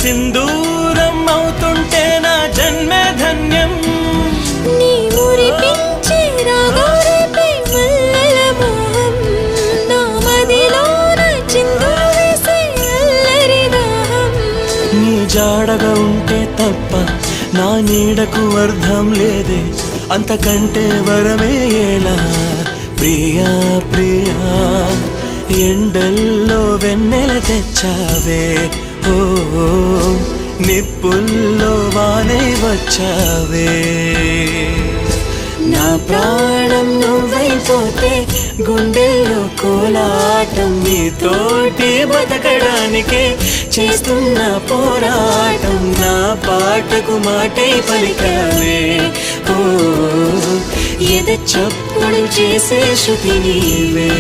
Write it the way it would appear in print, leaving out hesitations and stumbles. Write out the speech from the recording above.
సింధూరం అవుతుంటే నా జన్మే ధన్యం. నీ మురిపించే రాగాలపై మల్లెల మోహం, నా మదిలోన చిందులు వేసే అల్లరి దాహం. నీ జాడగా ఉంటే తప్ప నా నీడకు అర్థం లేదే, అంతకంటే వరమే ఎలా ప్రియా ప్రియా. ఎండల్లో వెన్నెల తెచ్చావే, ఓ నిప్పుల్లో వానే వచ్చావే. నా ప్రాణం నువ్వైపోతే గుండెల్లో కోలాటం, నీతోటి బతకడానికే చేస్తున్న పోరాటం. నా పాటకు మాటై పలికావే, ఓ ఎద చప్పుడు చేసే శృతి నీవే.